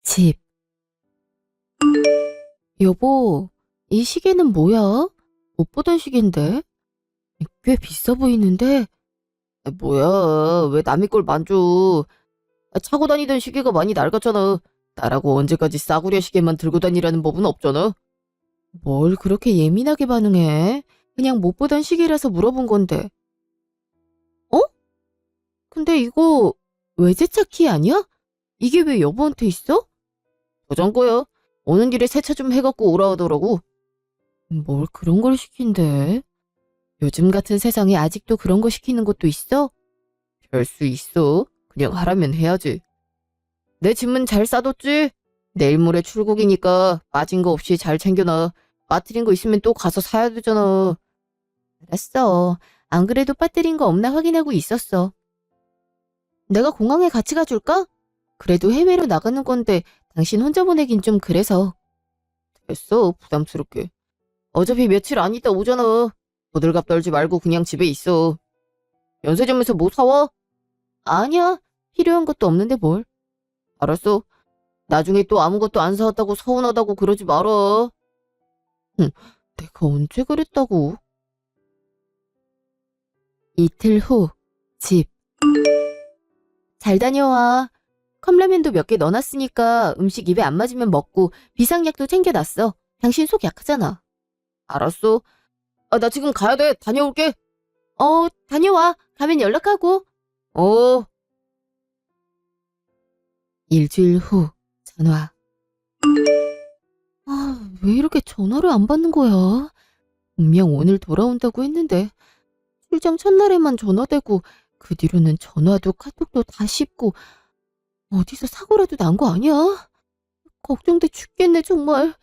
집. 여보, 이 시계는 뭐야? 못 보던 시계인데? 꽤 비싸 보이는데? 뭐야, 왜 남의 걸 만져? 차고 다니던 시계가 많이 낡았잖아. 나라고 언제까지 싸구려 시계만 들고 다니라는 법은 없잖아. 뭘 그렇게 예민하게 반응해? 그냥 못 보던 시계라서 물어본 건데. 어? 근데 이거 외제차 키 아니야? 이게 왜 여보한테 있어? 도전 거야. 오는 길에 세차 좀 해갖고 오라 하더라고. 뭘 그런 걸 시킨대? 요즘 같은 세상에 아직도 그런 거 시키는 것도 있어? 별 수 있어. 그냥 하라면 해야지. 내 짐은 잘 싸뒀지? 내일 모레 출국이니까 빠진 거 없이 잘 챙겨놔. 빠뜨린 거 있으면 또 가서 사야 되잖아. 알았어. 안 그래도 빠뜨린 거 없나 확인하고 있었어. 내가 공항에 같이 가줄까? 그래도 해외로 나가는 건데 당신 혼자 보내긴 좀 그래서. 됐어, 부담스럽게. 어차피 며칠 안 있다 오잖아. 호들갑 떨지 말고 그냥 집에 있어. 면세점에서 뭐 사와? 아니야. 필요한 것도 없는데 뭘. 알았어. 나중에 또 아무것도 안 사왔다고 서운하다고 그러지 마라. 응, 내가 언제 그랬다고. 이틀 후, 집. 잘 다녀와. 컵라면도 몇 개 넣어놨으니까 음식 입에 안 맞으면 먹고 비상약도 챙겨놨어. 당신 속 약하잖아. 알았어. 나 지금 가야 돼. 다녀올게. 다녀와. 가면 연락하고. 어. 일주일 후, 전화. 왜 이렇게 전화를 안 받는 거야? 분명 오늘 돌아온다고 했는데 출장 첫날에만 전화되고 그 뒤로는 전화도 카톡도 다 씹고 어디서 사고라도 난 거 아니야? 걱정돼 죽겠네 정말.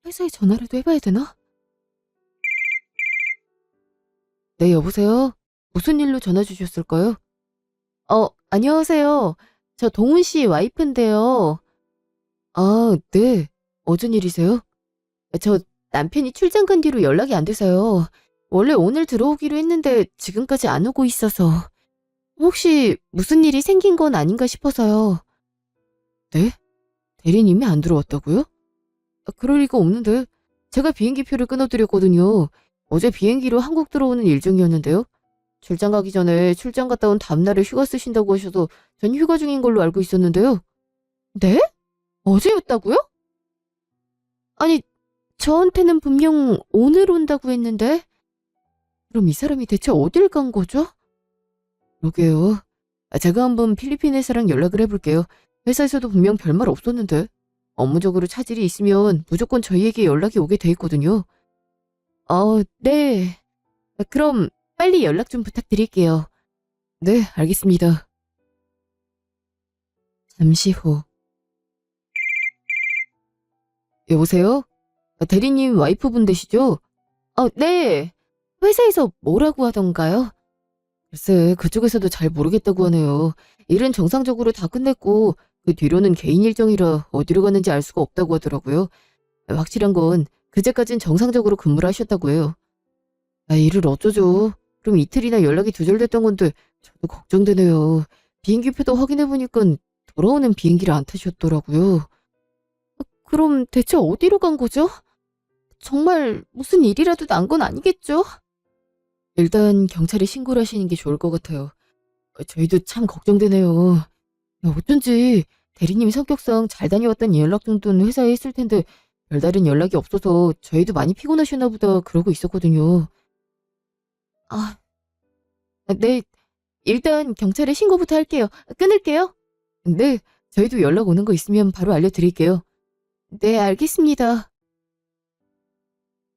회사에 전화라도 해봐야 되나? 네, 여보세요? 무슨 일로 전화 주셨을까요? 안녕하세요. 저 동훈 씨 와이프인데요. 아, 네. 어쩐 일이세요? 저 남편이 출장 간 뒤로 연락이 안 돼서요. 원래 오늘 들어오기로 했는데 지금까지 안 오고 있어서 혹시 무슨 일이 생긴 건 아닌가 싶어서요. 네? 대리님이 안 들어왔다고요? 그럴 리가 없는데 제가 비행기표를 끊어드렸거든요. 어제 비행기로 한국 들어오는 일정이었는데요. 출장 가기 전에 출장 갔다 온 다음날에 휴가 쓰신다고 하셔서 전 휴가 중인 걸로 알고 있었는데요. 네? 어제였다고요? 아니, 저한테는 분명 오늘 온다고 했는데 그럼 이 사람이 대체 어딜 간 거죠? 그러게요. 제가 한번 필리핀 회사랑 연락을 해볼게요. 회사에서도 분명 별말 없었는데 업무적으로 차질이 있으면 무조건 저희에게 연락이 오게 돼 있거든요. 네. 그럼 빨리 연락 좀 부탁드릴게요. 네, 알겠습니다. 잠시 후. 여보세요? 대리님 와이프분 되시죠? 네. 회사에서 뭐라고 하던가요? 글쎄, 그쪽에서도 잘 모르겠다고 하네요. 일은 정상적으로 다 끝냈고 그 뒤로는 개인 일정이라 어디로 갔는지 알 수가 없다고 하더라고요. 확실한 건 그제까진 정상적으로 근무를 하셨다고 해요. 일을 어쩌죠? 그럼 이틀이나 연락이 두절됐던 건데 저도 걱정되네요. 비행기표도 확인해보니까 돌아오는 비행기를 안 타셨더라고요. 그럼 대체 어디로 간 거죠? 정말 무슨 일이라도 난 건 아니겠죠? 일단 경찰에 신고를 하시는 게 좋을 것 같아요. 저희도 참 걱정되네요. 어쩐지 대리님 성격상 잘 다녀왔다는 연락 정도는 회사에 했을 텐데 별다른 연락이 없어서 저희도 많이 피곤하셨나 보다 그러고 있었거든요. 아, 네. 일단 경찰에 신고부터 할게요. 끊을게요. 네. 저희도 연락 오는 거 있으면 바로 알려드릴게요. 네, 알겠습니다.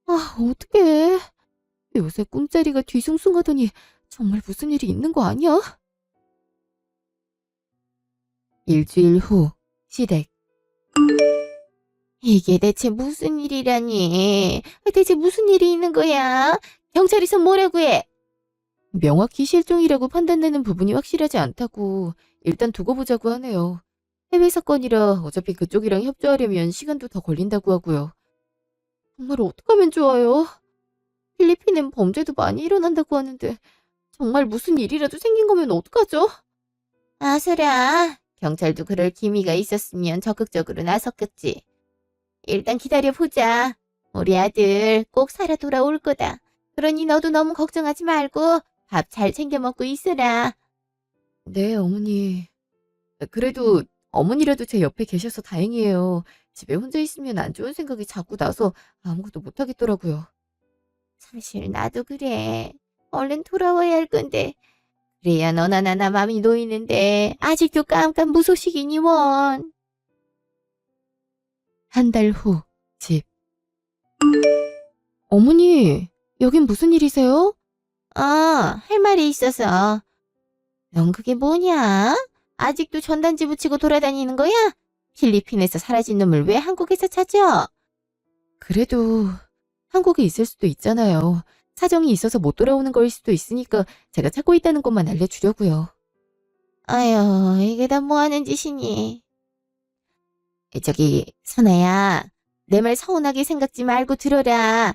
어떡해. 요새 꿈자리가 뒤숭숭하더니 정말 무슨 일이 있는 거 아니야? 일주일 후, 시댁. 이게 대체 무슨 일이라니? 대체 무슨 일이 있는 거야? 경찰에서 뭐라고 해? 명확히 실종이라고 판단되는 부분이 확실하지 않다고 일단 두고 보자고 하네요. 해외 사건이라 어차피 그쪽이랑 협조하려면 시간도 더 걸린다고 하고요. 정말 어떡하면 좋아요? 필리핀엔 범죄도 많이 일어난다고 하는데 정말 무슨 일이라도 생긴 거면 어떡하죠? 아서라, 경찰도 그럴 기미가 있었으면 적극적으로 나섰겠지. 일단 기다려보자. 우리 아들 꼭 살아 돌아올 거다. 그러니 너도 너무 걱정하지 말고 밥 잘 챙겨 먹고 있어라. 네, 어머니. 그래도 어머니라도 제 옆에 계셔서 다행이에요. 집에 혼자 있으면 안 좋은 생각이 자꾸 나서 아무것도 못 하겠더라고요. 사실 나도 그래. 얼른 돌아와야 할 건데. 그래야 너나 나나 맘이 놓이는데 아직도 깜깜 무소식이니 원. 한 달 후, 집. 어머니, 여긴 무슨 일이세요? 할 말이 있어서. 넌 그게 뭐냐? 아직도 전단지 붙이고 돌아다니는 거야? 필리핀에서 사라진 놈을 왜 한국에서 찾아? 그래도 한국에 있을 수도 있잖아요. 사정이 있어서 못 돌아오는 거일 수도 있으니까 제가 찾고 있다는 것만 알려주려고요. 아유, 이게 다 뭐 하는 짓이니? 저기, 선아야. 내 말 서운하게 생각지 말고 들어라.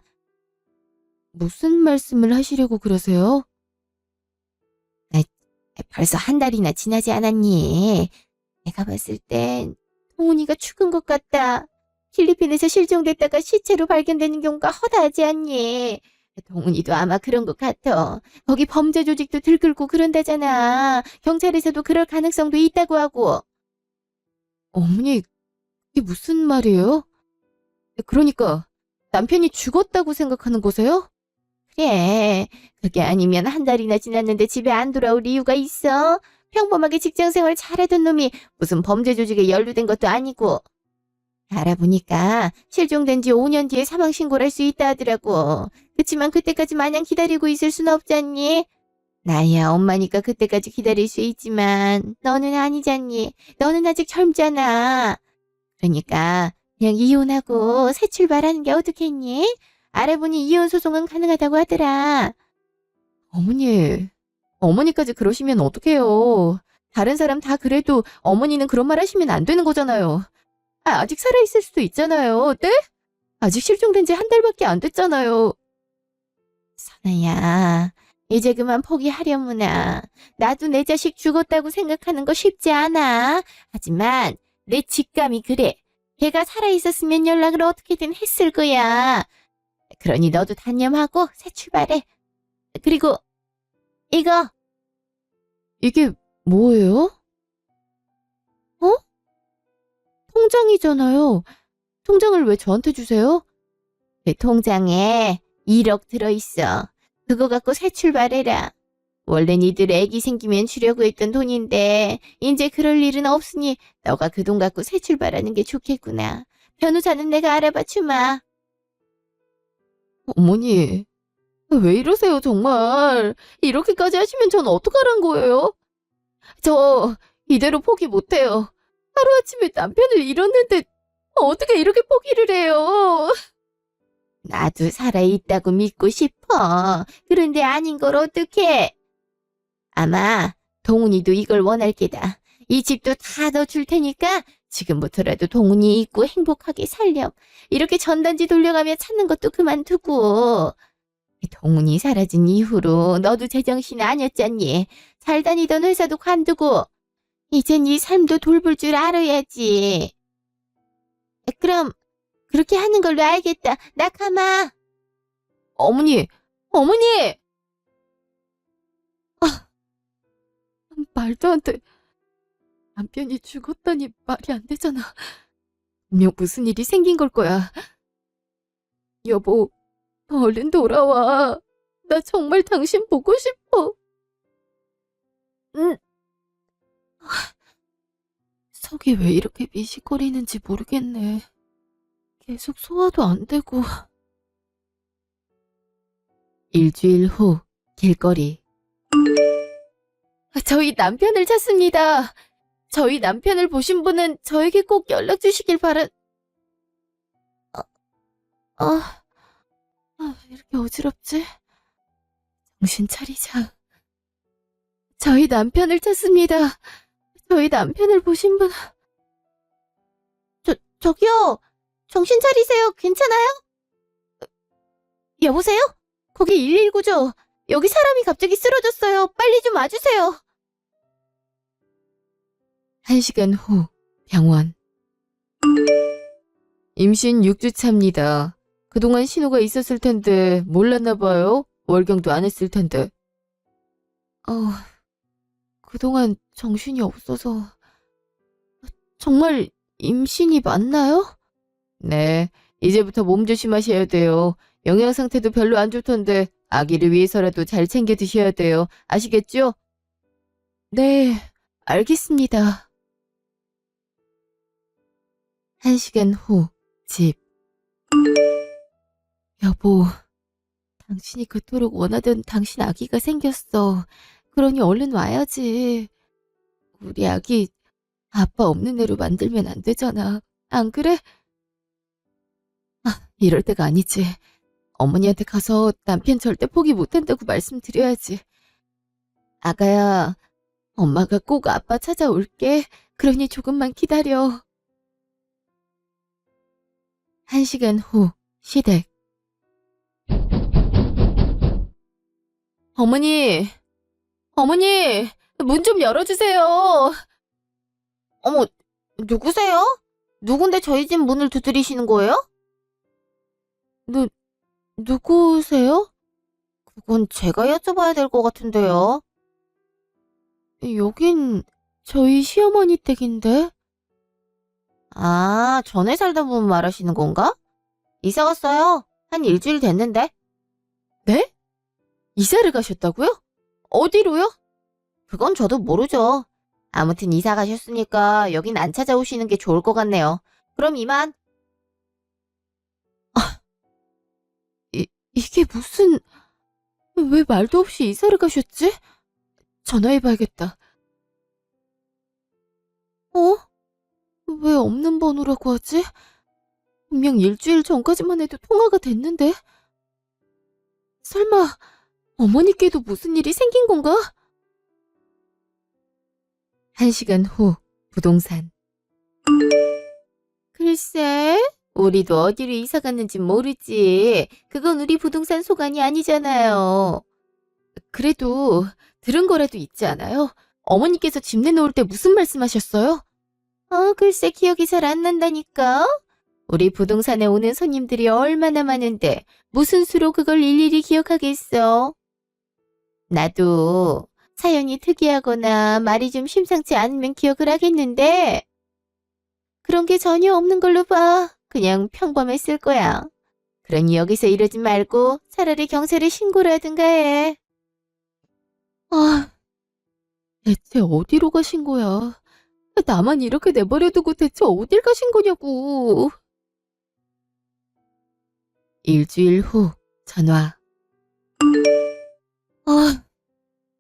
무슨 말씀을 하시려고 그러세요? 벌써 한 달이나 지나지 않았니? 내가 봤을 땐 동훈이가 죽은 것 같다. 필리핀에서 실종됐다가 시체로 발견되는 경우가 허다하지 않니? 동훈이도 아마 그런 것 같아. 거기 범죄 조직도 들끓고 그런다잖아. 경찰에서도 그럴 가능성도 있다고 하고. 어머니, 이게 무슨 말이에요? 그러니까 남편이 죽었다고 생각하는 거세요? 그래. 그게 아니면 한 달이나 지났는데 집에 안 돌아올 이유가 있어? 평범하게 직장생활 잘하던 놈이 무슨 범죄 조직에 연루된 것도 아니고. 알아보니까 실종된 지 5년 뒤에 사망신고를 할 수 있다 하더라고. 그치만 그때까지 마냥 기다리고 있을 순 없잖니? 나야 엄마니까 그때까지 기다릴 수 있지만 너는 아니잖니. 너는 아직 젊잖아. 그러니까 그냥 이혼하고 새 출발하는 게 어떻겠니? 알아보니 이혼 소송은 가능하다고 하더라. 어머니까지 그러시면 어떡해요. 다른 사람 다 그래도 어머니는 그런 말 하시면 안 되는 거잖아요. 아직 살아있을 수도 있잖아요. 네? 아직 실종된 지 한 달밖에 안 됐잖아요. 선아야, 이제 그만 포기하려무나. 나도 내 자식 죽었다고 생각하는 거 쉽지 않아. 하지만 내 직감이 그래. 걔가 살아있었으면 연락을 어떻게든 했을 거야. 그러니 너도 단념하고 새 출발해. 그리고 이거 이게 뭐예요? 어? 통장이잖아요. 통장을 왜 저한테 주세요? 그 통장에 1억 들어있어. 그거 갖고 새 출발해라. 원래 니들 애기 생기면 주려고 했던 돈인데 이제 그럴 일은 없으니 너가 그 돈 갖고 새 출발하는 게 좋겠구나. 변호사는 내가 알아봐 주마. 어머니, 왜 이러세요, 정말. 이렇게까지 하시면 전 어떡하란 거예요? 저 이대로 포기 못해요. 하루아침에 남편을 잃었는데 어떻게 이렇게 포기를 해요? 나도 살아있다고 믿고 싶어. 그런데 아닌 걸 어떡해. 아마 동훈이도 이걸 원할 게다. 이 집도 다 너 줄 테니까 지금부터라도 동훈이 있고 행복하게 살렴. 이렇게 전단지 돌려가며 찾는 것도 그만두고. 동훈이 사라진 이후로 너도 제정신 아니었잖니. 잘 다니던 회사도 관두고. 이젠 네 삶도 돌볼 줄 알아야지. 그럼 그렇게 하는 걸로 알겠다. 나 가마. 어머니! 말도 안 돼. 남편이 죽었다니 말이 안 되잖아. 분명 무슨 일이 생긴 걸 거야. 여보, 얼른 돌아와. 나 정말 당신 보고 싶어. 속이 왜 이렇게 미식거리는지 모르겠네. 계속 소화도 안 되고. 일주일 후, 길거리. 저희 남편을 찾습니다. 저희 남편을 보신 분은 저에게 꼭 연락 주시길 왜 이렇게 어지럽지? 정신 차리자. 저희 남편을 찾습니다. 저희 남편을 보신 분. 저기요. 정신 차리세요. 괜찮아요? 여보세요? 거기 119죠. 여기 사람이 갑자기 쓰러졌어요. 빨리 좀 와주세요. 1시간 후 병원. 임신 6주 차입니다. 그동안 신호가 있었을 텐데 몰랐나 봐요. 월경도 안 했을 텐데. 그동안 정신이 없어서. 정말 임신이 맞나요? 네, 이제부터 몸 조심하셔야 돼요. 영양 상태도 별로 안 좋던데 아기를 위해서라도 잘 챙겨 드셔야 돼요. 아시겠죠? 네, 알겠습니다. 1시간 후 집. 여보, 당신이 그토록 원하던 당신 아기가 생겼어. 그러니 얼른 와야지. 우리 아기 아빠 없는 애로 만들면 안 되잖아. 안 그래? 이럴 때가 아니지. 어머니한테 가서 남편 절대 포기 못한다고 말씀드려야지. 아가야, 엄마가 꼭 아빠 찾아올게. 그러니 조금만 기다려. 1시간 후 시댁. 어머니, 어머니, 문 좀 열어주세요. 어머, 누구세요? 누군데 저희 집 문을 두드리시는 거예요? 누구세요? 그건 제가 여쭤봐야 될 것 같은데요. 여긴 저희 시어머니 댁인데. 아, 전에 살던 분 말하시는 건가? 이사 갔어요. 한 일주일 됐는데. 네? 이사를 가셨다고요? 어디로요? 그건 저도 모르죠. 아무튼 이사 가셨으니까 여긴 안 찾아오시는 게 좋을 것 같네요. 그럼 이만. 이게 무슨... 왜 말도 없이 이사를 가셨지? 전화해봐야겠다. 왜 없는 번호라고 하지? 분명 일주일 전까지만 해도 통화가 됐는데. 설마 어머니께도 무슨 일이 생긴 건가? 1시간 후 부동산. 글쎄, 우리도 어디로 이사 갔는지 모르지. 그건 우리 부동산 소관이 아니잖아요. 그래도 들은 거라도 있지 않아요? 어머니께서 집 내놓을 때 무슨 말씀하셨어요? 글쎄 기억이 잘 안 난다니까. 우리 부동산에 오는 손님들이 얼마나 많은데 무슨 수로 그걸 일일이 기억하겠어. 나도 사연이 특이하거나 말이 좀 심상치 않으면 기억을 하겠는데 그런 게 전혀 없는 걸로 봐. 그냥 평범했을 거야. 그러니 여기서 이러지 말고 차라리 경찰에 신고를 하든가 해. 대체 어디로 가신 거야? 나만 이렇게 내버려두고 대체 어딜 가신 거냐고. 일주일 후 전화.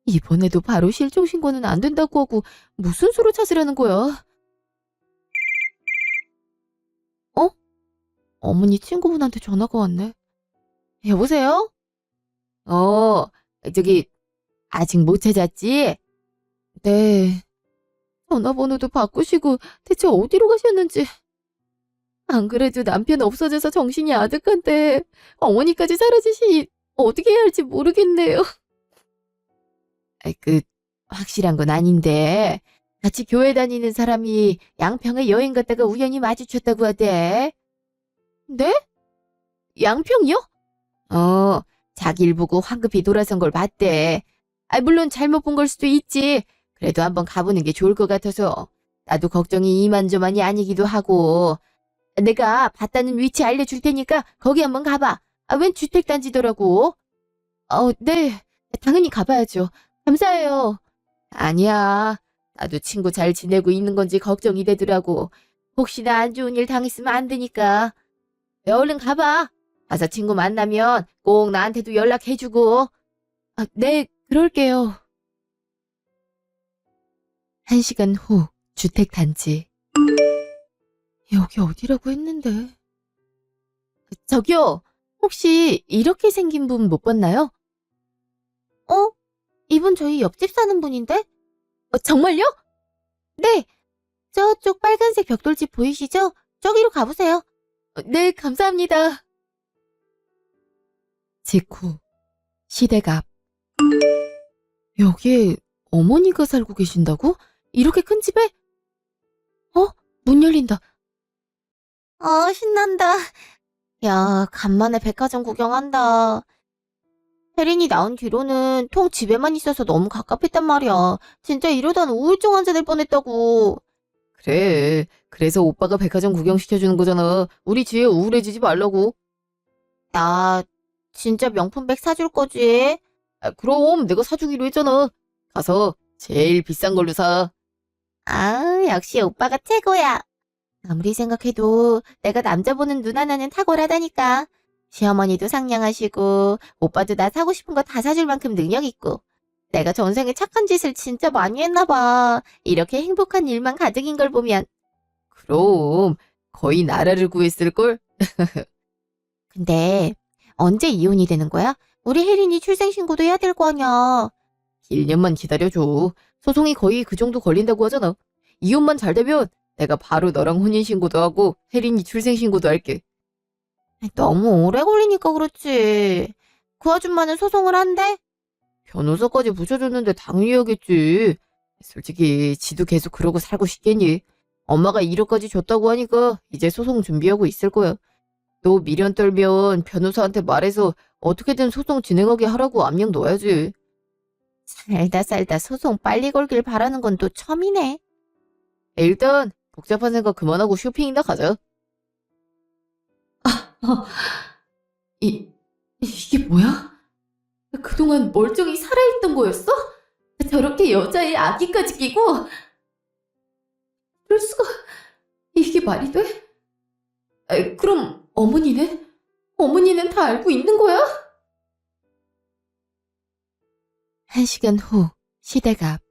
이번에도 바로 실종신고는 안 된다고 하고 무슨 수로 찾으라는 거야? 어머니 친구분한테 전화가 왔네. 여보세요? 저기 아직 못 찾았지? 네. 전화번호도 바꾸시고 대체 어디로 가셨는지. 안 그래도 남편 없어져서 정신이 아득한데 어머니까지 사라지시니 어떻게 해야 할지 모르겠네요. 확실한 건 아닌데 같이 교회 다니는 사람이 양평에 여행 갔다가 우연히 마주쳤다고 하대. 네? 양평이요? 자기를 보고 황급히 돌아선 걸 봤대. 물론 잘못 본 걸 수도 있지. 그래도 한번 가보는 게 좋을 것 같아서. 나도 걱정이 이만저만이 아니기도 하고. 내가 봤다는 위치 알려줄 테니까 거기 한번 가봐. 웬 주택단지더라고. 네. 당연히 가봐야죠. 감사해요. 아니야. 나도 친구 잘 지내고 있는 건지 걱정이 되더라고. 혹시나 안 좋은 일 당했으면 안 되니까. 얼른 가봐. 가서 친구 만나면 꼭 나한테도 연락해주고. 네, 그럴게요. 1시간 후 주택단지. 여기 어디라고 했는데. 저기요, 혹시 이렇게 생긴 분 못 봤나요? 이분 저희 옆집 사는 분인데? 정말요? 네, 저쪽 빨간색 벽돌집 보이시죠? 저기로 가보세요. 네, 감사합니다. 직후 시댁 앞. 여기에 어머니가 살고 계신다고? 이렇게 큰 집에? 문 열린다. 신난다. 야, 간만에 백화점 구경한다. 혜린이 나온 뒤로는 통 집에만 있어서 너무 갑갑했단 말이야. 진짜 이러다는 우울증 환자 될 뻔했다고. 그래. 그래서 오빠가 백화점 구경시켜주는 거잖아. 우리 지혜 우울해지지 말라고. 나 진짜 명품백 사줄 거지? 아, 그럼 내가 사주기로 했잖아. 가서 제일 비싼 걸로 사. 역시 오빠가 최고야. 아무리 생각해도 내가 남자 보는 눈 하나는 탁월하다니까. 시어머니도 상냥하시고 오빠도 나 사고 싶은 거 다 사줄 만큼 능력 있고. 내가 전생에 착한 짓을 진짜 많이 했나 봐. 이렇게 행복한 일만 가득인 걸 보면. 그럼 거의 나라를 구했을걸? 근데 언제 이혼이 되는 거야? 우리 혜린이 출생신고도 해야 될 거 아니야. 1년만 기다려줘. 소송이 거의 그 정도 걸린다고 하잖아. 이혼만 잘 되면 내가 바로 너랑 혼인신고도 하고 혜린이 출생신고도 할게. 너무 오래 걸리니까 그렇지. 그 아줌마는 소송을 한대? 변호사까지 붙여줬는데 당연히 하겠지. 솔직히 지도 계속 그러고 살고 싶겠니? 엄마가 1억까지 줬다고 하니까 이제 소송 준비하고 있을 거야. 또 미련 떨면 변호사한테 말해서 어떻게든 소송 진행하게 하라고 압력 넣어야지. 살다 소송 빨리 걸길 바라는 건 또 처음이네. 일단 복잡한 생각 그만하고 쇼핑이나 가자. 이게 뭐야? 그동안 멀쩡히 살아있던 거였어? 저렇게 여자의 아기까지 끼고? 그럴 수가, 이게 말이 돼? 그럼 어머니는? 어머니는 다 알고 있는 거야? 1시간 후 시댁 앞.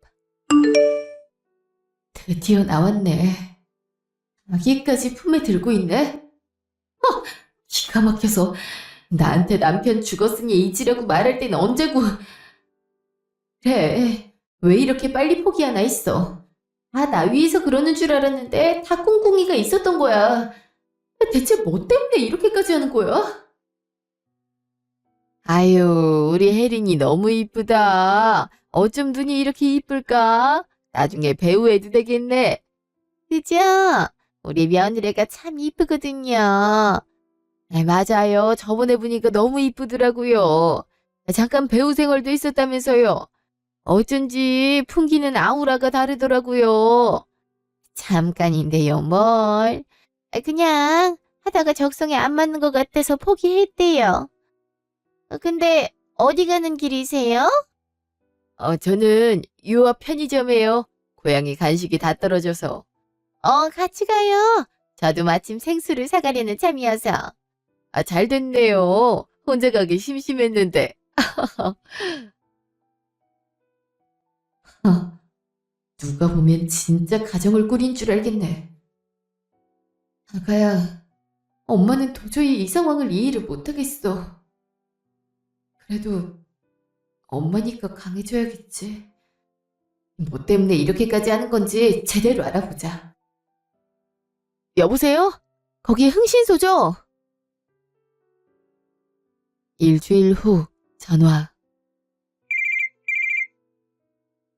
드디어 나왔네. 아기까지 품에 들고 있네? 기가 막혀서 나한테 남편 죽었으니 잊으려고 말할 땐 언제고. 그래, 왜 이렇게 빨리 포기하나 했어. 나 위에서 그러는 줄 알았는데 다 꿍꿍이가 있었던 거야. 대체 뭐 때문에 이렇게까지 하는 거야? 아유, 우리 혜린이 너무 이쁘다. 어쩜 눈이 이렇게 이쁠까? 나중에 배우 해도 되겠네. 그죠? 우리 며느리가 참 이쁘거든요. 맞아요. 저번에 보니까 너무 이쁘더라고요. 잠깐 배우 생활도 있었다면서요. 어쩐지 풍기는 아우라가 다르더라고요. 잠깐인데요, 뭘. 그냥 하다가 적성에 안 맞는 것 같아서 포기했대요. 근데 어디 가는 길이세요? 저는 유아 편의점에요. 고양이 간식이 다 떨어져서. 같이 가요. 저도 마침 생수를 사가려는 참이어서. 잘 됐네요. 혼자 가기 심심했는데. 누가 보면 진짜 가정을 꾸린 줄 알겠네. 아가야, 엄마는 도저히 이 상황을 이해를 못하겠어. 그래도 엄마니까 강해져야겠지. 뭐 때문에 이렇게까지 하는 건지 제대로 알아보자. 여보세요? 거기 흥신소죠? 일주일 후 전화.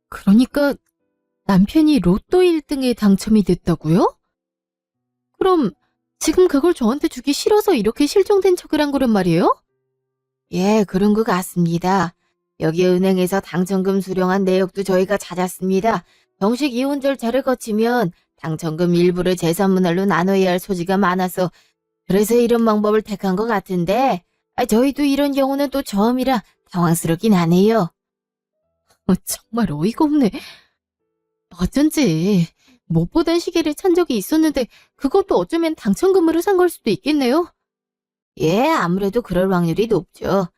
그러니까 남편이 로또 1등에 당첨이 됐다고요? 그럼 지금 그걸 저한테 주기 싫어서 이렇게 실종된 척을 한 거란 말이에요? 예, 그런 것 같습니다. 여기 은행에서 당첨금 수령한 내역도 저희가 찾았습니다. 정식 이혼 절차를 거치면 당첨금 일부를 재산분할로 나눠야 할 소지가 많아서 그래서 이런 방법을 택한 것 같은데 저희도 이런 경우는 또 처음이라 당황스럽긴 하네요. 정말 어이가 없네. 어쩐지 못 보던 시계를 찬 적이 있었는데 그것도 어쩌면 당첨금으로 산 걸 수도 있겠네요. 예, 아무래도 그럴 확률이 높죠.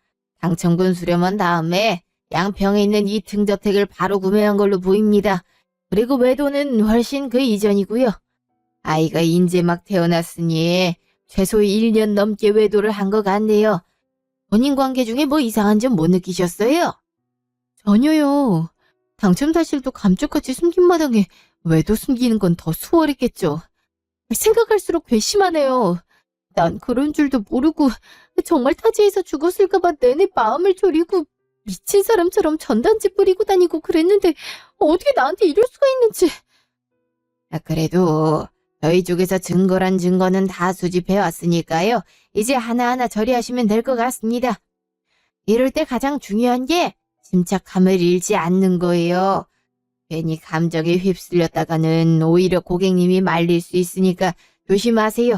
당첨금 수령한 다음에 양평에 있는 2층 저택을 바로 구매한 걸로 보입니다. 그리고 외도는 훨씬 그 이전이고요. 아이가 인제 막 태어났으니 최소 1년 넘게 외도를 한 것 같네요. 본인 관계 중에 뭐 이상한 점 못 느끼셨어요? 전혀요. 당첨 사실도 감쪽같이 숨긴 마당에 외도 숨기는 건 더 수월했겠죠. 생각할수록 괘씸하네요. 난 그런 줄도 모르고 정말 타지에서 죽었을까봐 내내 마음을 졸이고 미친 사람처럼 전단지 뿌리고 다니고 그랬는데 어떻게 나한테 이럴 수가 있는지. 그래도 저희 쪽에서 증거란 증거는 다 수집해 왔으니까요. 이제 하나하나 처리하시면 될 것 같습니다. 이럴 때 가장 중요한 게 침착함을 잃지 않는 거예요. 괜히 감정에 휩쓸렸다가는 오히려 고객님이 말릴 수 있으니까 조심하세요.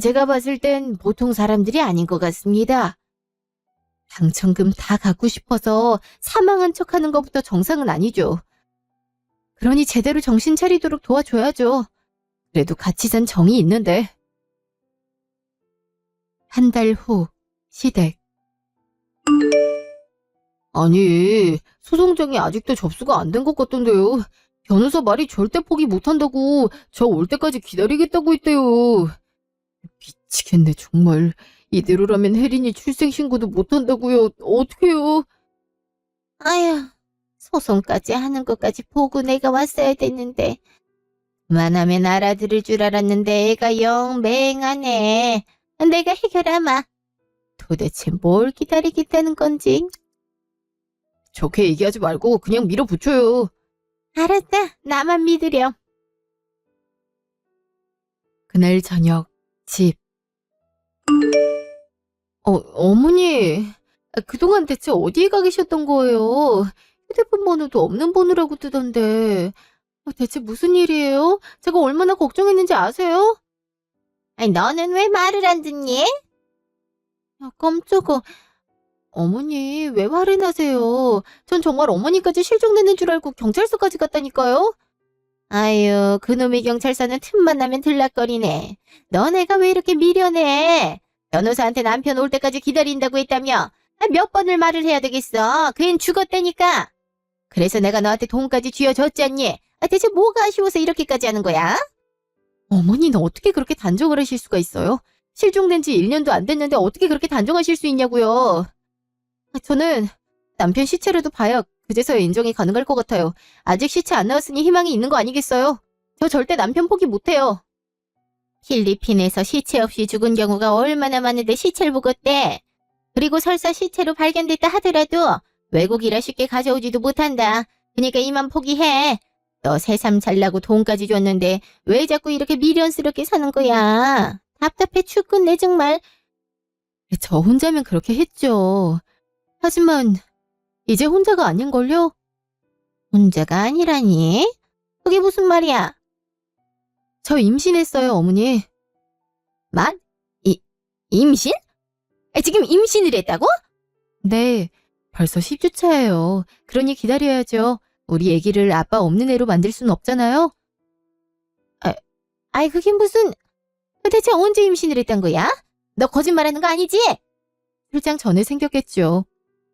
제가 봤을 땐 보통 사람들이 아닌 것 같습니다. 당첨금 다 갖고 싶어서 사망한 척하는 것부터 정상은 아니죠. 그러니 제대로 정신 차리도록 도와줘야죠. 그래도 같이 산 정이 있는데. 한 달 후, 시댁. 아니, 소송장이 아직도 접수가 안 된 것 같던데요. 변호사 말이 절대 포기 못한다고 저 올 때까지 기다리겠다고 했대요. 미치겠네 정말. 이대로라면 혜린이 출생신고도 못한다고요. 어떡해요. 아휴, 소송까지 하는 것까지 보고 내가 왔어야 됐는데. 그만하면 알아들을 줄 알았는데 애가 영 맹하네. 내가 해결하마. 도대체 뭘 기다리겠다는 건지. 좋게 얘기하지 말고 그냥 밀어붙여요. 알았다. 나만 믿으렴. 그날 저녁, 집. 어머니. 그동안 대체 어디에 가 계셨던 거예요? 휴대폰 번호도 없는 번호라고 뜨던데. 대체 무슨 일이에요? 제가 얼마나 걱정했는지 아세요? 아니, 너는 왜 말을 안 듣니? 깜짝아. 어머니, 왜 화를 나세요? 전 정말 어머니까지 실종되는 줄 알고 경찰서까지 갔다니까요? 아유, 그놈의 경찰서는 틈만 나면 들락거리네. 너네가 왜 이렇게 미련해? 변호사한테 남편 올 때까지 기다린다고 했다며? 몇 번을 말을 해야 되겠어. 그 앤 죽었다니까. 그래서 내가 너한테 돈까지 쥐어줬잖니. 대체 뭐가 아쉬워서 이렇게까지 하는 거야? 어머니는 어떻게 그렇게 단정을 하실 수가 있어요? 실종된 지 1년도 안 됐는데 어떻게 그렇게 단정하실 수 있냐고요? 저는 남편 시체라도 봐야 그제서야 인정이 가능할 것 같아요. 아직 시체 안 나왔으니 희망이 있는 거 아니겠어요? 저 절대 남편 포기 못해요. 필리핀에서 시체 없이 죽은 경우가 얼마나 많은데 시체를 보고 어때? 그리고 설사 시체로 발견됐다 하더라도 외국이라 쉽게 가져오지도 못한다. 그러니까 이만 포기해. 너 새삼 잘나고 돈까지 줬는데 왜 자꾸 이렇게 미련스럽게 사는 거야? 답답해 죽겠네 정말. 저 혼자면 그렇게 했죠. 하지만 이제 혼자가 아닌걸요? 혼자가 아니라니? 그게 무슨 말이야? 저 임신했어요, 어머니. 만? 임신? 지금 임신을 했다고? 네, 벌써 10주 차예요. 그러니 기다려야죠. 우리 아기를 아빠 없는 애로 만들 순 없잖아요. 아이 그게 무슨... 대체 언제 임신을 했단 거야? 너 거짓말하는 거 아니지? 출장 전에 생겼겠죠.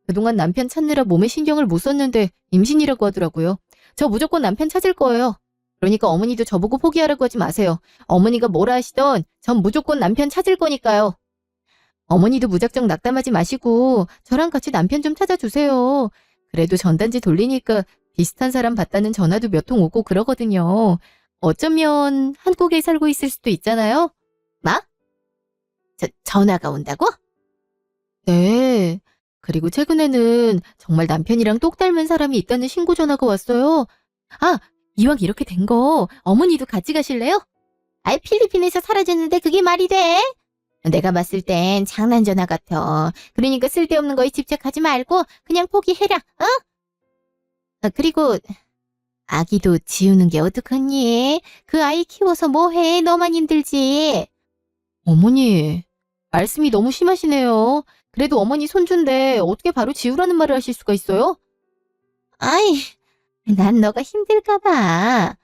그동안 남편 찾느라 몸에 신경을 못 썼는데 임신이라고 하더라고요. 저 무조건 남편 찾을 거예요. 그러니까 어머니도 저보고 포기하라고 하지 마세요. 어머니가 뭐라 하시던 전 무조건 남편 찾을 거니까요. 어머니도 무작정 낙담하지 마시고 저랑 같이 남편 좀 찾아주세요. 그래도 전단지 돌리니까 비슷한 사람 봤다는 전화도 몇 통 오고 그러거든요. 어쩌면 한국에 살고 있을 수도 있잖아요. 뭐? 전화가 온다고? 네. 그리고 최근에는 정말 남편이랑 똑 닮은 사람이 있다는 신고 전화가 왔어요. 아, 이왕 이렇게 된 거 어머니도 같이 가실래요? 아이 필리핀에서 사라졌는데 그게 말이 돼? 내가 봤을 땐 장난 전화 같아. 그러니까 쓸데없는 거에 집착하지 말고 그냥 포기해라. 어? 그리고 아기도 지우는 게 어떡하니? 그 아이 키워서 뭐해? 너만 힘들지. 어머니, 말씀이 너무 심하시네요. 그래도 어머니 손주인데 어떻게 바로 지우라는 말을 하실 수가 있어요? 아이, 난 너가 힘들까 봐.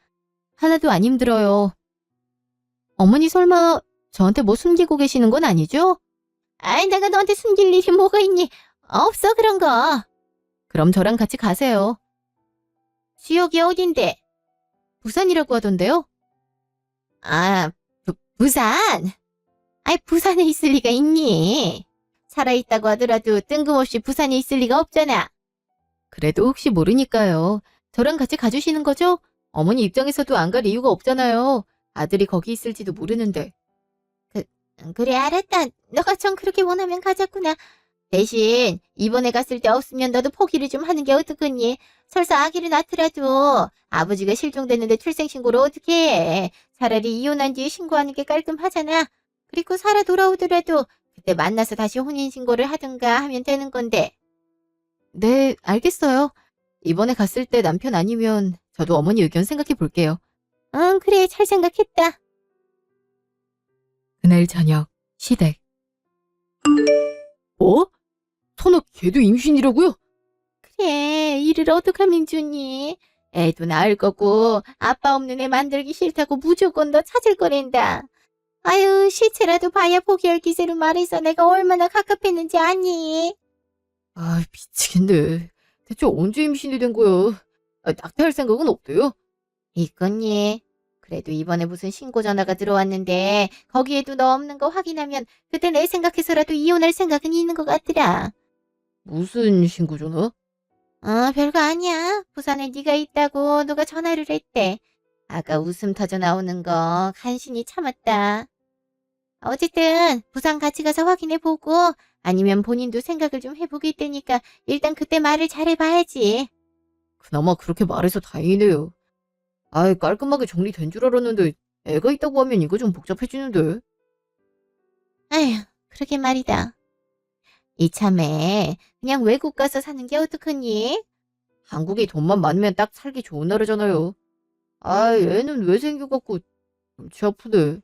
하나도 안 힘들어요. 어머니 설마 저한테 뭐 숨기고 계시는 건 아니죠? 아이, 내가 너한테 숨길 일이 뭐가 있니? 없어, 그런 거. 그럼 저랑 같이 가세요. 지역이 어딘데? 부산이라고 하던데요? 아, 부산? 아이, 부산에 있을 리가 있니? 살아있다고 하더라도 뜬금없이 부산에 있을 리가 없잖아. 그래도 혹시 모르니까요. 저랑 같이 가주시는 거죠? 어머니 입장에서도 안 갈 이유가 없잖아요. 아들이 거기 있을지도 모르는데. 그래, 알았다. 너가 정 그렇게 원하면 가자꾸나. 대신 이번에 갔을 때 없으면 너도 포기를 좀 하는 게 어떻겠니? 설사 아기를 낳더라도 아버지가 실종됐는데 출생신고를 어떻게 해? 차라리 이혼한 뒤에 신고하는 게 깔끔하잖아. 그리고 살아 돌아오더라도 그때 만나서 다시 혼인신고를 하든가 하면 되는 건데. 네, 알겠어요. 이번에 갔을 때 남편 아니면 저도 어머니 의견 생각해 볼게요. 응, 그래, 잘 생각했다. 그날 저녁, 시댁. 뭐? 설마 걔도 임신이라고요? 그래, 이를 어떡하면 좋니? 애도 낳을 거고 아빠 없는 애 만들기 싫다고 무조건 너 찾을 거랜다. 아유, 시체라도 봐야 포기할 기세로 말해서 내가 얼마나 갑갑했는지 아니? 아, 미치겠네. 대체 언제 임신이 된 거야? 낙태할 생각은 없대요? 있겠니? 그래도 이번에 무슨 신고 전화가 들어왔는데 거기에도 너 없는 거 확인하면 그때 내 생각해서라도 이혼할 생각은 있는 것 같더라. 무슨 신고 전화? 별거 아니야. 부산에 네가 있다고 누가 전화를 했대. 아까 웃음 터져 나오는 거 간신히 참았다. 어쨌든 부산 같이 가서 확인해보고 아니면 본인도 생각을 좀 해보겠다니까 일단 그때 말을 잘해봐야지. 그나마 그렇게 말해서 다행이네요. 아이, 깔끔하게 정리된 줄 알았는데 애가 있다고 하면 이거 좀 복잡해지는데. 아휴, 그러게 말이다. 이참에 그냥 외국 가서 사는 게 어떡하니? 한국에 돈만 많으면 딱 살기 좋은 나라잖아요. 아이, 애는 왜 생겨갖고 골치 아프네.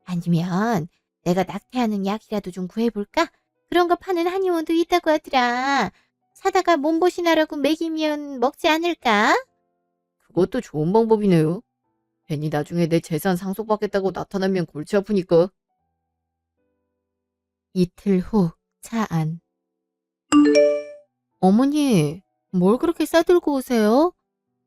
아니면 내가 낙태하는 약이라도 좀 구해볼까? 그런 거 파는 한의원도 있다고 하더라. 사다가 몸보신하라고 먹이면 먹지 않을까? 그것도 좋은 방법이네요. 괜히 나중에 내 재산 상속받겠다고 나타나면 골치 아프니까. 이틀 후, 차 안. 어머니, 뭘 그렇게 싸들고 오세요?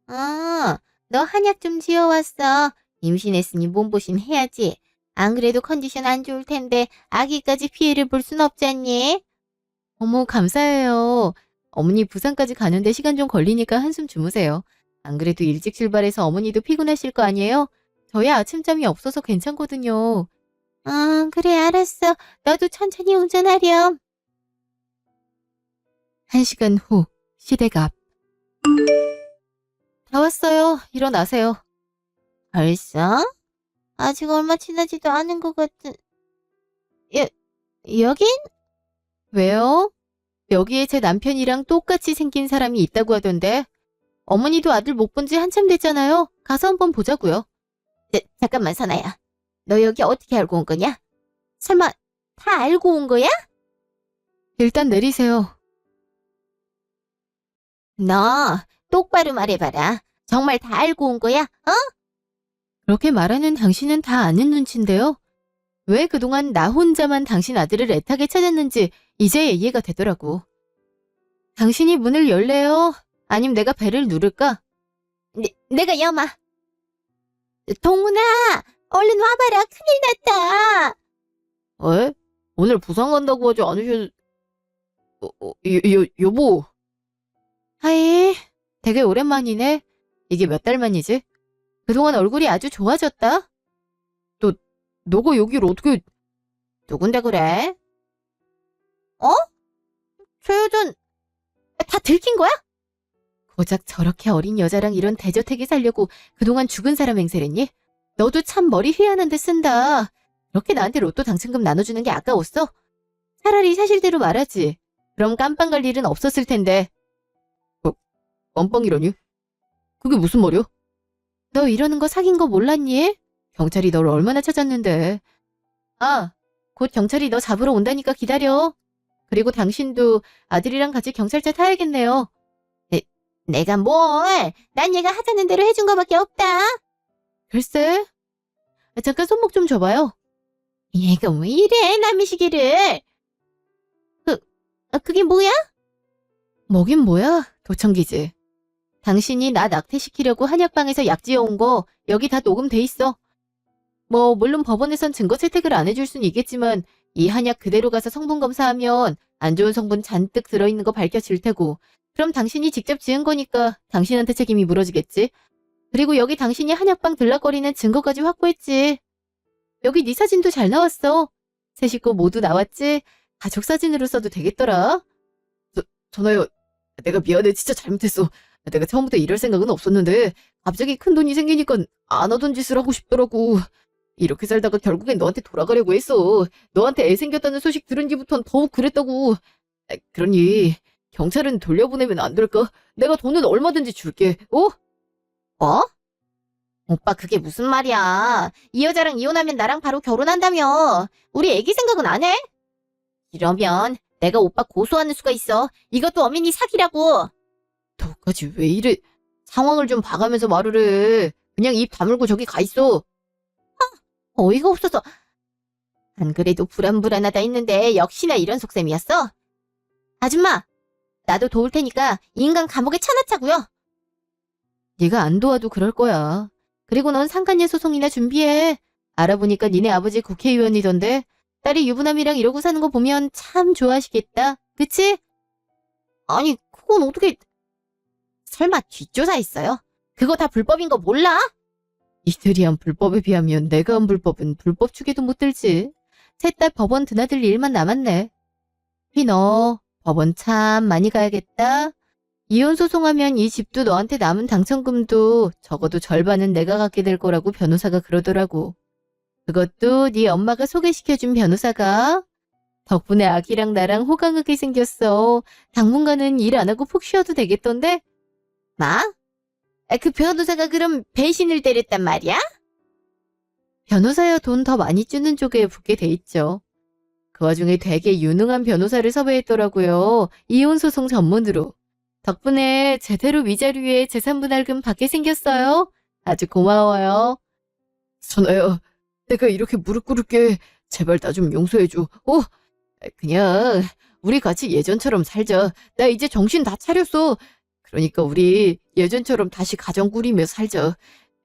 너 한약 좀 지어왔어. 임신했으니 몸보신 해야지. 안 그래도 컨디션 안 좋을 텐데 아기까지 피해를 볼 순 없잖니? 어머, 감사해요. 어머니 부산까지 가는데 시간 좀 걸리니까 한숨 주무세요. 안 그래도 일찍 출발해서 어머니도 피곤하실 거 아니에요? 저희 아침잠이 없어서 괜찮거든요. 그래, 알았어. 너도 천천히 운전하렴. 1시간 후, 시댁 앞. 다 왔어요. 일어나세요. 벌써? 아직 얼마 지나지도 않은 것 같은. 여긴? 왜요? 여기에 제 남편이랑 똑같이 생긴 사람이 있다고 하던데. 어머니도 아들 못 본 지 한참 됐잖아요. 가서 한번 보자고요. 잠깐만, 선아야. 너 여기 어떻게 알고 온 거냐? 설마 다 알고 온 거야? 일단 내리세요. 너 똑바로 말해봐라. 정말 다 알고 온 거야? 어? 그렇게 말하는 당신은 다 아는 눈치인데요. 왜 그동안 나 혼자만 당신 아들을 애타게 찾았는지 이제 이해가 되더라고. 당신이 문을 열래요? 아님 내가 벨을 누를까? 내가 여마. 동훈아, 얼른 와봐라. 큰일 났다. 에? 오늘 부산 간다고 하지 않으셨... 여보. 하이, 되게 오랜만이네. 이게 몇 달 만이지? 그동안 얼굴이 아주 좋아졌다. 너가 여길 어떻게... 누군데 그래? 저 여잔 다 들킨 거야? 고작 저렇게 어린 여자랑 이런 대저택에 살려고 그동안 죽은 사람 행세랬니? 너도 참 머리 휘한한 데 쓴다. 그렇게 나한테 로또 당첨금 나눠주는 게 아까웠어? 차라리 사실대로 말하지. 그럼 깜빵 갈 일은 없었을 텐데. 깜빵이라니? 그게 무슨 말이야? 너 이러는 거 사귄 거 몰랐니? 경찰이 너를 얼마나 찾았는데. 곧 경찰이 너 잡으러 온다니까 기다려. 그리고 당신도 아들이랑 같이 경찰차 타야겠네요. 내가 뭘? 난 얘가 하자는 대로 해준 거밖에 없다. 글쎄. 잠깐 손목 좀 줘봐요. 얘가 왜 이래, 남의 시기를. 그게 뭐야? 뭐긴 뭐야? 도청기지. 당신이 나 낙태시키려고 한약방에서 약 지어온 거 여기 다 녹음돼 있어. 물론 법원에선 증거 채택을 안 해줄 순 있겠지만 이 한약 그대로 가서 성분 검사하면 안 좋은 성분 잔뜩 들어있는 거 밝혀질 테고 그럼 당신이 직접 지은 거니까 당신한테 책임이 물어지겠지. 그리고 여기 당신이 한약방 들락거리는 증거까지 확보했지. 여기 네 사진도 잘 나왔어. 세 식구 모두 나왔지. 가족 사진으로 써도 되겠더라. 전화요. 내가 미안해. 진짜 잘못했어. 내가 처음부터 이럴 생각은 없었는데 갑자기 큰 돈이 생기니까 안 하던 짓을 하고 싶더라고. 이렇게 살다가 결국엔 너한테 돌아가려고 했어. 너한테 애 생겼다는 소식 들은 뒤부턴 더욱 그랬다고. 그러니 경찰은 돌려보내면 안 될까? 내가 돈은 얼마든지 줄게. 어? 뭐? 오빠 그게 무슨 말이야. 이 여자랑 이혼하면 나랑 바로 결혼한다며. 우리 애기 생각은 안 해? 이러면 내가 오빠 고소하는 수가 있어. 이것도 엄연히 사기라고. 너까지 왜 이래? 상황을 좀 봐가면서 말을 해. 그냥 입 다물고 저기 가 있어. 어이가 없어서. 안 그래도 불안불안하다 했는데 역시나 이런 속셈이었어. 아줌마, 나도 도울 테니까 이 인간 감옥에 쳐넣자고요. 네가 안 도와도 그럴 거야. 그리고 넌 상간녀 소송이나 준비해. 알아보니까 니네 아버지 국회의원이던데 딸이 유부남이랑 이러고 사는 거 보면 참 좋아하시겠다. 그치? 아니, 그건 어떻게... 설마 뒷조사했어요? 그거 다 불법인 거 몰라? 이들이 한 불법에 비하면 내가 한 불법은 불법 축에도 못 들지. 셋 다 법원 드나들 일만 남았네. 너 법원 참 많이 가야겠다. 이혼 소송하면 이 집도 너한테 남은 당첨금도 적어도 절반은 내가 갖게 될 거라고 변호사가 그러더라고. 그것도 네 엄마가 소개시켜준 변호사가. 덕분에 아기랑 나랑 호강하게 생겼어. 당분간은 일 안 하고 푹 쉬어도 되겠던데? 마? 그 변호사가 그럼 배신을 때렸단 말이야? 변호사야 돈 더 많이 주는 쪽에 붙게 돼 있죠. 그 와중에 되게 유능한 변호사를 섭외했더라고요. 이혼소송 전문으로. 덕분에 제대로 위자료에 재산분할금 받게 생겼어요. 아주 고마워요. 선아야, 내가 이렇게 무릎 꿇을게. 제발 나 좀 용서해줘. 그냥 우리 같이 예전처럼 살자. 나 이제 정신 다 차렸어. 그러니까 우리 예전처럼 다시 가정 꾸리며 살자.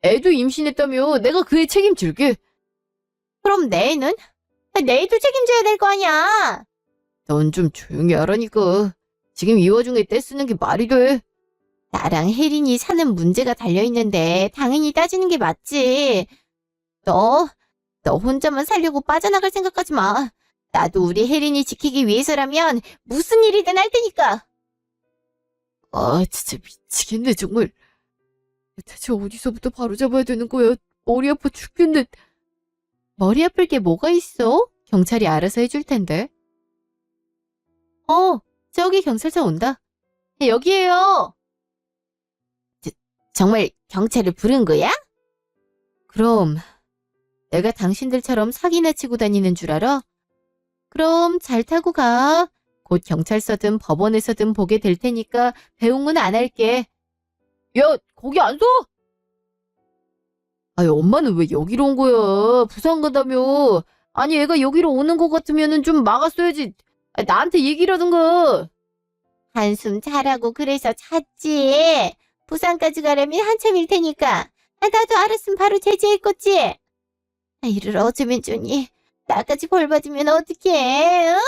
애도 임신했다며 내가 그 애 책임질게. 그럼 내 애는? 내 애도 책임져야 될 거 아니야. 넌 좀 조용히 하라니까. 지금 이 와중에 떼쓰는 게 말이 돼. 나랑 혜린이 사는 문제가 달려있는데 당연히 따지는 게 맞지. 너 혼자만 살려고 빠져나갈 생각하지 마. 나도 우리 혜린이 지키기 위해서라면 무슨 일이든 할 테니까. 아, 진짜 미치겠네, 정말. 대체 어디서부터 바로잡아야 되는 거야? 머리 아파 죽겠네. 머리 아플 게 뭐가 있어? 경찰이 알아서 해줄 텐데. 저기 경찰차 온다. 여기에요. 정말 경찰을 부른 거야? 그럼 내가 당신들처럼 사기나 치고 다니는 줄 알아? 그럼 잘 타고 가. 곧 경찰서든 법원에서든 보게 될 테니까 배웅은 안 할게. 야, 거기 안 서? 아니, 엄마는 왜 여기로 온 거야? 부산 간다며. 아니, 애가 여기로 오는 것 같으면은 좀 막았어야지. 나한테 얘기를 하든가. 한숨 자라고 그래서 잤지. 부산까지 가려면 한참일 테니까. 나도 알았으면 바로 제지했겠지. 이를 어쩌면 좋니? 나까지 벌 받으면 어떡해? 어?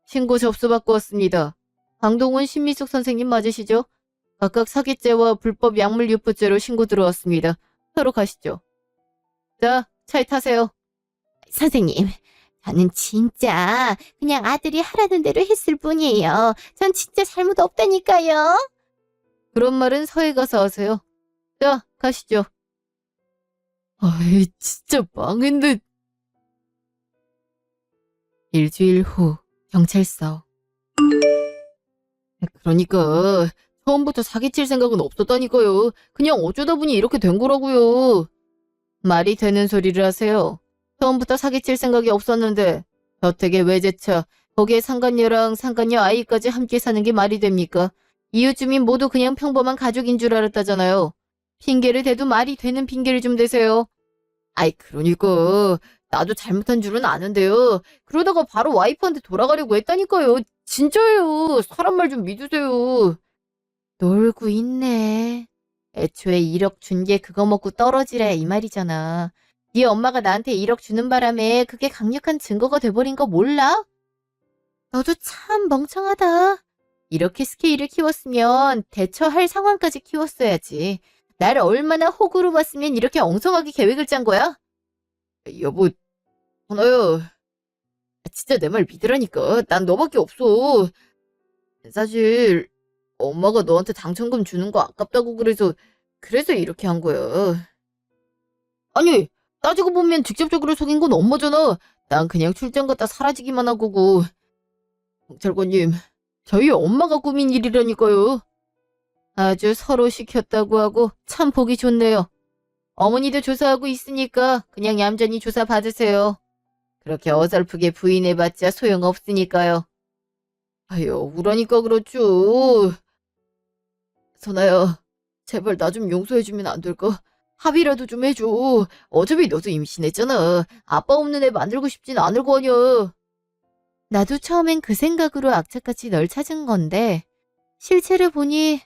신고 접수 받고 왔습니다. 강동원 신미숙 선생님 맞으시죠? 각각 사기죄와 불법 약물 유포죄로 신고 들어왔습니다. 서로 가시죠. 자, 차에 타세요. 선생님, 저는 진짜 그냥 아들이 하라는 대로 했을 뿐이에요. 전 진짜 잘못 없다니까요. 그런 말은 서해 가서 하세요. 자, 가시죠. 아이, 진짜 망했네. 일주일 후, 경찰서. 그러니까 처음부터 사기칠 생각은 없었다니까요. 그냥 어쩌다 보니 이렇게 된 거라고요. 말이 되는 소리를 하세요. 처음부터 사기칠 생각이 없었는데 저택에 외제차, 거기에 상간녀랑 상간녀 아이까지 함께 사는 게 말이 됩니까? 이웃 주민 모두 그냥 평범한 가족인 줄 알았다잖아요. 핑계를 대도 말이 되는 핑계를 좀 대세요. 아이, 그러니까 나도 잘못한 줄은 아는데요. 그러다가 바로 와이프한테 돌아가려고 했다니까요. 진짜예요. 사람 말 좀 믿으세요. 놀고 있네. 애초에 1억 준 게 그거 먹고 떨어지라 이 말이잖아. 네 엄마가 나한테 1억 주는 바람에 그게 강력한 증거가 돼버린 거 몰라? 너도 참 멍청하다. 이렇게 스케일을 키웠으면 대처할 상황까지 키웠어야지. 나를 얼마나 호구로 봤으면 이렇게 엉성하게 계획을 짠 거야? 여보, 하나야. 진짜 내 말 믿으라니까. 난 너밖에 없어. 사실 엄마가 너한테 당첨금 주는 거 아깝다고 그래서 이렇게 한 거야. 아니, 따지고 보면 직접적으로 속인 건 엄마잖아. 난 그냥 출장 갔다 사라지기만 한 거고. 경찰관님, 저희 엄마가 꾸민 일이라니까요. 아주 서로 시켰다고 하고 참 보기 좋네요. 어머니도 조사하고 있으니까 그냥 얌전히 조사 받으세요. 그렇게 어설프게 부인해봤자 소용없으니까요. 아유, 억울하니까 그렇죠. 선아야, 제발 나 좀 용서해주면 안 될까? 합의라도 좀 해줘. 어차피 너도 임신했잖아. 아빠 없는 애 만들고 싶진 않을 거 아니야. 나도 처음엔 그 생각으로 악착같이 널 찾은 건데 실체를 보니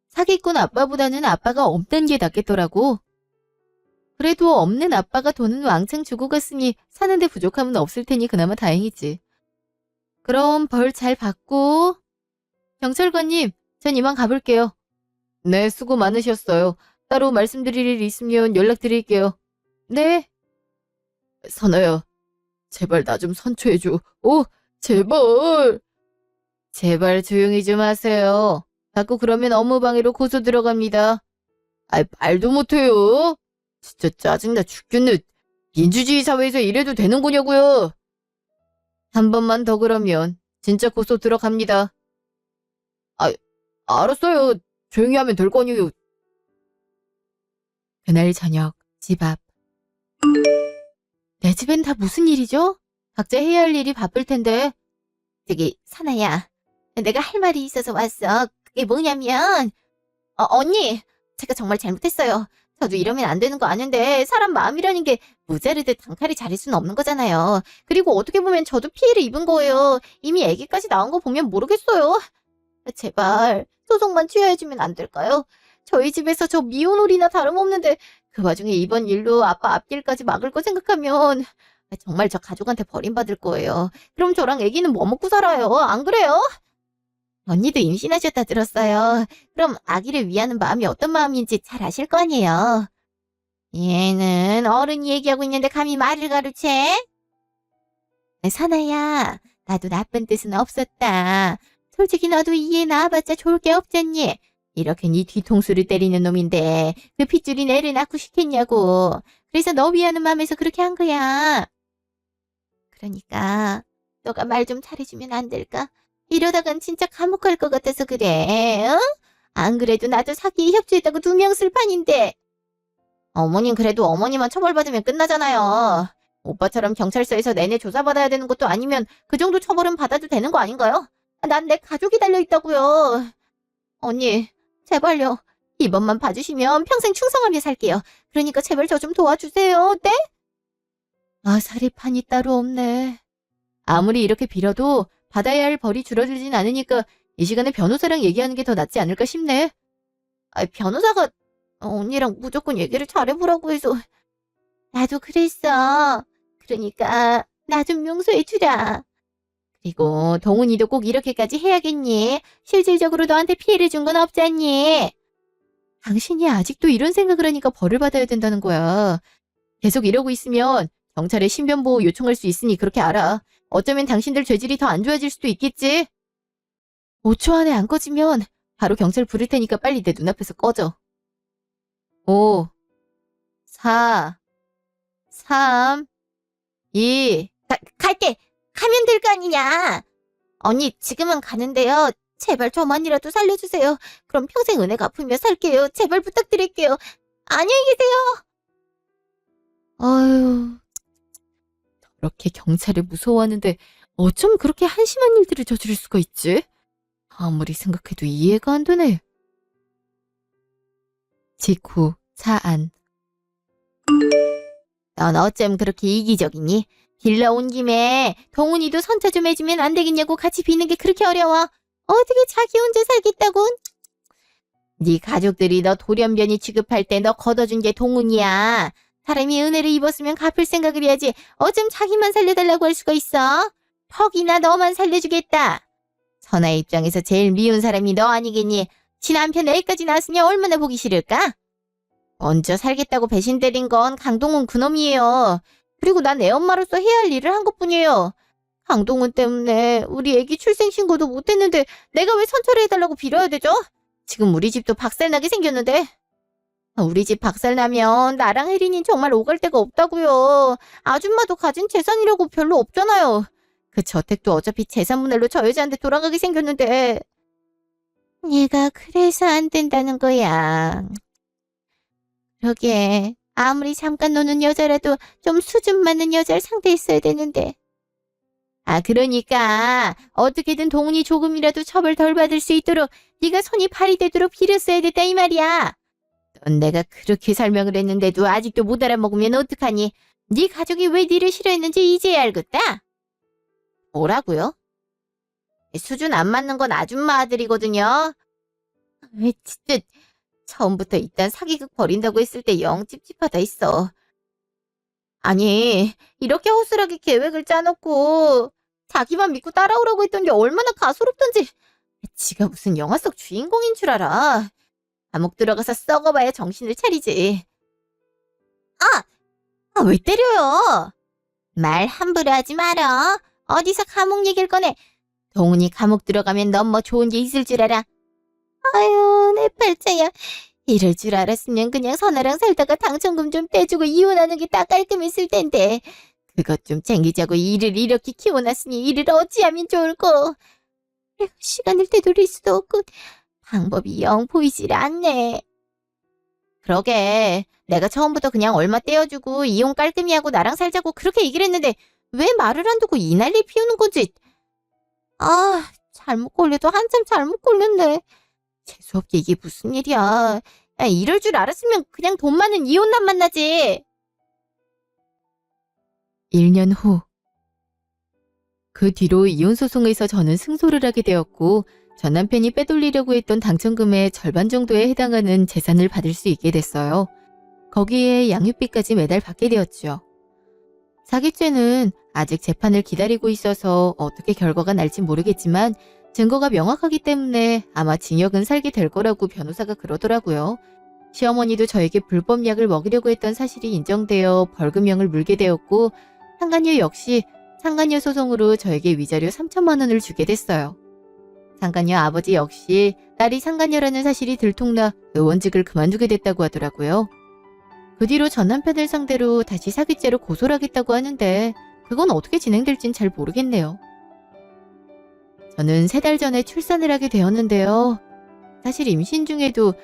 사기꾼 아빠보다는 아빠가 없는 게 낫겠더라고. 그래도 없는 아빠가 돈은 왕창 주고 갔으니 사는데 부족함은 없을 테니 그나마 다행이지. 그럼 벌 잘 받고. 경찰관님, 전 이만 가볼게요. 네, 수고 많으셨어요. 따로 말씀드릴 일 있으면 연락드릴게요. 네. 선아야, 제발 나 좀 선처해줘. 제발. 제발 조용히 좀 하세요. 자꾸 그러면 업무방해로 고소 들어갑니다. 말도 못해요. 진짜 짜증나 죽겠네. 민주주의 사회에서 이래도 되는 거냐고요. 한 번만 더 그러면 진짜 고소 들어갑니다. 알았어요. 조용히 하면 될 거 아니에요. 그날 저녁 집 앞. 내 집엔 다 무슨 일이죠? 각자 해야 할 일이 바쁠 텐데. 저기, 사나야. 내가 할 말이 있어서 왔어. 그게 뭐냐면, 언니, 제가 정말 잘못했어요. 저도 이러면 안 되는 거 아는데 사람 마음이라는 게 무자르듯 단칼에 잘할 수는 없는 거잖아요. 그리고 어떻게 보면 저도 피해를 입은 거예요. 이미 아기까지 나온 거 보면 모르겠어요. 제발 소송만 취하해주면 안 될까요? 저희 집에서 저 미혼홀이나 다름없는데 그 와중에 이번 일로 아빠 앞길까지 막을 거 생각하면 정말 저 가족한테 버림받을 거예요. 그럼 저랑 아기는 뭐 먹고 살아요? 안 그래요? 언니도 임신하셨다 들었어요. 그럼 아기를 위하는 마음이 어떤 마음인지 잘 아실 거 아니에요. 얘는 어른이 얘기하고 있는데 감히 말을 가르채? 사나야, 나도 나쁜 뜻은 없었다. 솔직히 너도 이해 나와봤자 좋을 게 없잖니. 이렇게 네 뒤통수를 때리는 놈인데 그 핏줄인 애를 낳고 싶겠냐고. 그래서 너 위하는 마음에서 그렇게 한 거야. 그러니까 너가 말 좀 잘해주면 안 될까? 이러다간 진짜 감옥 갈 것 같아서 그래. 어? 안 그래도 나도 사기에 협조했다고 2명 쓸 판인데. 어머님 그래도 어머니만 처벌받으면 끝나잖아요. 오빠처럼 경찰서에서 내내 조사받아야 되는 것도 아니면 그 정도 처벌은 받아도 되는 거 아닌가요? 난 내 가족이 달려있다고요. 언니, 제발요. 이번만 봐주시면 평생 충성하며 살게요. 그러니까 제발 저 좀 도와주세요. 네? 사리판이 따로 없네. 아무리 이렇게 빌어도 받아야 할 벌이 줄어들진 않으니까 이 시간에 변호사랑 얘기하는 게 더 낫지 않을까 싶네. 변호사가 언니랑 무조건 얘기를 잘해보라고 해서. 나도 그랬어. 그러니까 나 좀 용서해주라. 그리고 동훈이도 꼭 이렇게까지 해야겠니? 실질적으로 너한테 피해를 준 건 없잖니? 당신이 아직도 이런 생각을 하니까 벌을 받아야 된다는 거야. 계속 이러고 있으면 경찰에 신변보호 요청할 수 있으니 그렇게 알아. 어쩌면 당신들 죄질이 더 안 좋아질 수도 있겠지? 5초 안에 안 꺼지면 바로 경찰 부를 테니까 빨리 내 눈앞에서 꺼져. 5, 4, 3, 2. 갈게! 가면 될 거 아니냐! 언니, 지금은 가는데요. 제발 저만이라도 살려주세요. 그럼 평생 은혜 갚으며 살게요. 제발 부탁드릴게요. 안녕히 계세요. 아유, 저렇게 경찰을 무서워하는데 어쩜 그렇게 한심한 일들을 저지를 수가 있지? 아무리 생각해도 이해가 안 되네. 직후 사안. 넌 어쩜 그렇게 이기적이니? 길 나온 김에 동훈이도 선처 좀 해주면 안 되겠냐고 같이 비는 게 그렇게 어려워. 어떻게 자기 혼자 살겠다고? 네 가족들이 너 돌연변이 취급할 때 너 걷어준 게 동훈이야. 사람이 은혜를 입었으면 갚을 생각을 해야지. 어쩜 자기만 살려달라고 할 수가 있어? 턱이나 너만 살려주겠다. 선아의 입장에서 제일 미운 사람이 너 아니겠니? 지 남편 애까지 낳았으니 얼마나 보기 싫을까? 먼저 살겠다고 배신 때린 건 강동훈 그놈이에요. 그리고 난 애 엄마로서 해야 할 일을 한 것뿐이에요. 강동원 때문에 우리 애기 출생신고도 못했는데 내가 왜 선처를 해달라고 빌어야 되죠? 지금 우리 집도 박살나게 생겼는데. 우리 집 박살나면 나랑 혜린이는 정말 오갈 데가 없다고요. 아줌마도 가진 재산이라고 별로 없잖아요. 그 저택도 어차피 재산분할로 저 여자한테 돌아가게 생겼는데. 얘가 그래서 안 된다는 거야. 그러게 아무리 잠깐 노는 여자라도 좀 수준 맞는 여자를 상대했어야 되는데. 그러니까 어떻게든 동훈이 조금이라도 처벌 덜 받을 수 있도록 네가 손이 발이 되도록 빌었어야 됐다 이 말이야. 넌 내가 그렇게 설명을 했는데도 아직도 못 알아먹으면 어떡하니? 네 가족이 왜 네를 싫어했는지 이제야 알겠다. 뭐라고요? 수준 안 맞는 건 아줌마 아들이거든요. 진짜 처음부터 일단 사기극 벌인다고 했을 때 영 찝찝하다 했어. 아니, 이렇게 허술하게 계획을 짜놓고 자기만 믿고 따라오라고 했던 게 얼마나 가소롭던지. 지가 무슨 영화 속 주인공인 줄 알아. 감옥 들어가서 썩어봐야 정신을 차리지. 왜 때려요? 말 함부로 하지 마라. 어디서 감옥 얘기를 꺼내. 동훈이 감옥 들어가면 넌 뭐 좋은 게 있을 줄 알아. 아유, 내 팔자야. 이럴 줄 알았으면 그냥 선아랑 살다가 당첨금 좀 떼주고 이혼하는 게 딱 깔끔했을 텐데. 그것 좀 챙기자고 일을 이렇게 키워놨으니 일을 어찌하면 좋을꼬. 시간을 되돌릴 수도 없고 방법이 영 보이질 않네. 그러게 내가 처음부터 그냥 얼마 떼어주고 이혼 깔끔히 하고 나랑 살자고 그렇게 얘기를 했는데 왜 말을 안 두고 이 난리 피우는 건지. 잘못 걸려도 한참 잘못 걸렸네. 재수없게 이게 무슨 일이야. 이럴 줄 알았으면 그냥 돈 많은 이혼남 만나지. 1년 후. 그 뒤로 이혼소송에서 저는 승소를 하게 되었고 전 남편이 빼돌리려고 했던 당첨금의 절반 정도에 해당하는 재산을 받을 수 있게 됐어요. 거기에 양육비까지 매달 받게 되었죠. 사기죄는 아직 재판을 기다리고 있어서 어떻게 결과가 날지 모르겠지만 증거가 명확하기 때문에 아마 징역은 살게 될 거라고 변호사가 그러더라고요. 시어머니도 저에게 불법 약을 먹이려고 했던 사실이 인정되어 벌금형을 물게 되었고 상간녀 역시 상간녀 소송으로 저에게 위자료 3천만 원을 주게 됐어요. 상간녀 아버지 역시 딸이 상간녀라는 사실이 들통나 의원직을 그만두게 됐다고 하더라고요. 그 뒤로 전 남편을 상대로 다시 사기죄로 고소를 하겠다고 하는데 그건 어떻게 진행될진 잘 모르겠네요. 저는 3달 전에 출산을 하게 되었는데요. 사실 임신 중에도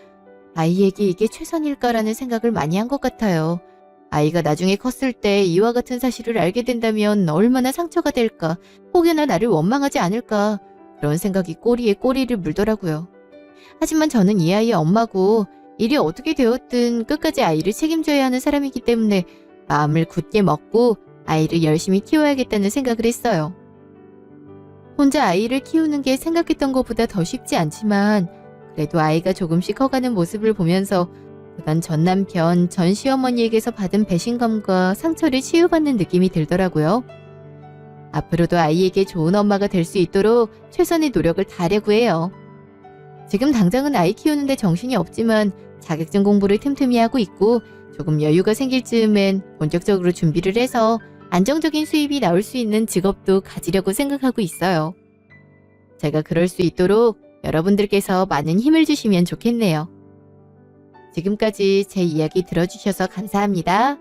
아이에게 이게 최선일까라는 생각을 많이 한 것 같아요. 아이가 나중에 컸을 때 이와 같은 사실을 알게 된다면 얼마나 상처가 될까, 혹여나 나를 원망하지 않을까, 그런 생각이 꼬리에 꼬리를 물더라고요. 하지만 저는 이 아이의 엄마고 일이 어떻게 되었든 끝까지 아이를 책임져야 하는 사람이기 때문에 마음을 굳게 먹고 아이를 열심히 키워야겠다는 생각을 했어요. 혼자 아이를 키우는 게 생각했던 것보다 더 쉽지 않지만 그래도 아이가 조금씩 커가는 모습을 보면서 그간 전 남편, 전 시어머니에게서 받은 배신감과 상처를 치유받는 느낌이 들더라고요. 앞으로도 아이에게 좋은 엄마가 될 수 있도록 최선의 노력을 다하려고 해요. 지금 당장은 아이 키우는데 정신이 없지만 자격증 공부를 틈틈이 하고 있고 조금 여유가 생길 즈음엔 본격적으로 준비를 해서 안정적인 수입이 나올 수 있는 직업도 가지려고 생각하고 있어요. 제가 그럴 수 있도록 여러분들께서 많은 힘을 주시면 좋겠네요. 지금까지 제 이야기 들어주셔서 감사합니다.